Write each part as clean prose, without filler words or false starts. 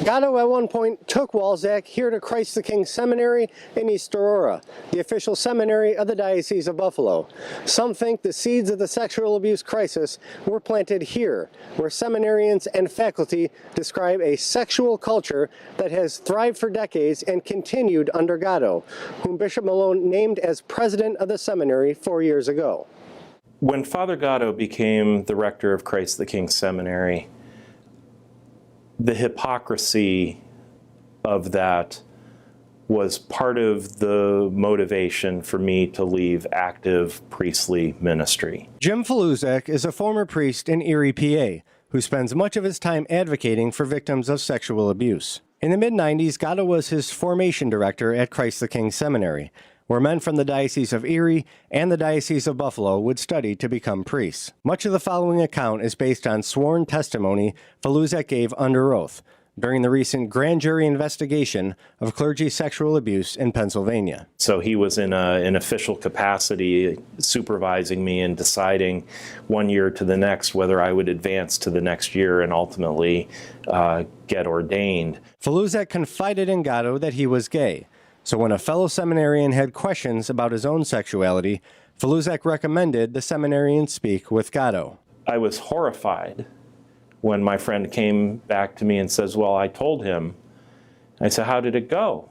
Gatto at one point took Faluszczak here to Christ the King Seminary in East Aurora, the official seminary of the Diocese of Buffalo. Some think the seeds of the sexual abuse crisis were planted here, where seminarians and faculty describe a sexual culture that has thrived for decades and continued under Gatto, whom Bishop Malone named as president of the seminary 4 years ago. When Father Gatto became the rector of Christ the King Seminary, the hypocrisy of that was part of the motivation for me to leave active priestly ministry. Jim Faluszczak is a former priest in Erie, PA, who spends much of his time advocating for victims of sexual abuse. In the mid-90s, Gatto was his formation director at Christ the King Seminary, where men from the Diocese of Erie and the Diocese of Buffalo would study to become priests. Much of the following account is based on sworn testimony Faluszczak gave under oath during the recent grand jury investigation of clergy sexual abuse in Pennsylvania. So he was in an official capacity supervising me and deciding 1 year to the next whether I would advance to the next year and ultimately get ordained. Faluszczak confided in Gatto that he was gay. So when a fellow seminarian had questions about his own sexuality, Faluszczak recommended the seminarian speak with Gatto. I was horrified when my friend came back to me and says, well, I told him. I said, how did it go?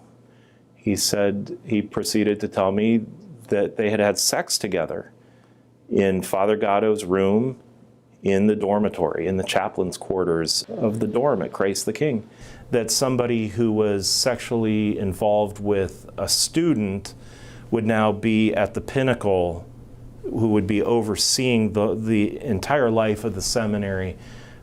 He said, he proceeded to tell me that they had had sex together in Father Gatto's room, in the dormitory, in the chaplain's quarters of the dorm at Christ the King. That somebody who was sexually involved with a student would now be at the pinnacle, who would be overseeing the entire life of the seminary,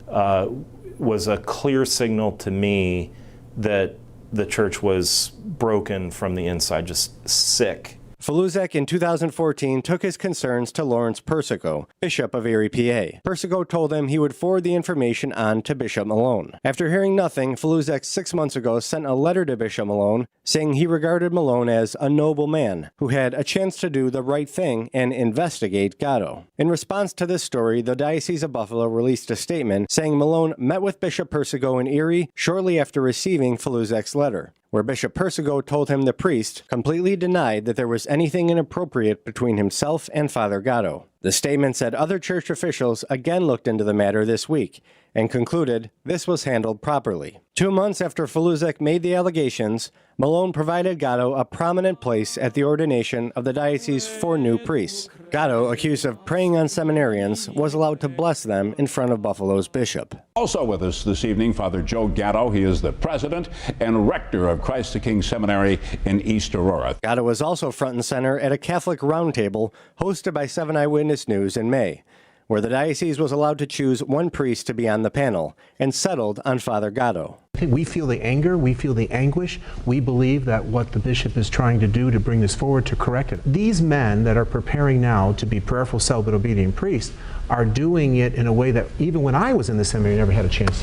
was a clear signal to me that the church was broken from the inside, just sick. Faluszczak in 2014 took his concerns to Lawrence Persico, Bishop of Erie, PA. Persico told him he would forward the information on to Bishop Malone. After hearing nothing, Faluszczak 6 months ago sent a letter to Bishop Malone saying he regarded Malone as a noble man who had a chance to do the right thing and investigate Gatto. In response to this story, the Diocese of Buffalo released a statement saying Malone met with Bishop Persico in Erie shortly after receiving Faluszczak's letter, where Bishop Persico told him the priest completely denied that there was anything inappropriate between himself and Father Gatto. The statement said other church officials again looked into the matter this week and concluded this was handled properly. 2 months after Faluszczak made the allegations, Malone provided Gatto a prominent place at the ordination of the diocese's 4 new priests. Gatto, accused of preying on seminarians, was allowed to bless them in front of Buffalo's bishop. Also with us this evening, Father Joe Gatto. He is the president and rector of Christ the King Seminary in East Aurora. Gatto was also front and center at a Catholic roundtable hosted by 7 Eyewitness News in May, where the diocese was allowed to choose 1 priest to be on the panel and settled on Father Gatto. We feel the anger, we feel the anguish. We believe that what the bishop is trying to do to bring this forward to correct it. These men that are preparing now to be prayerful, celibate, obedient priests are doing it in a way that even when I was in the seminary, I never had a chance to do.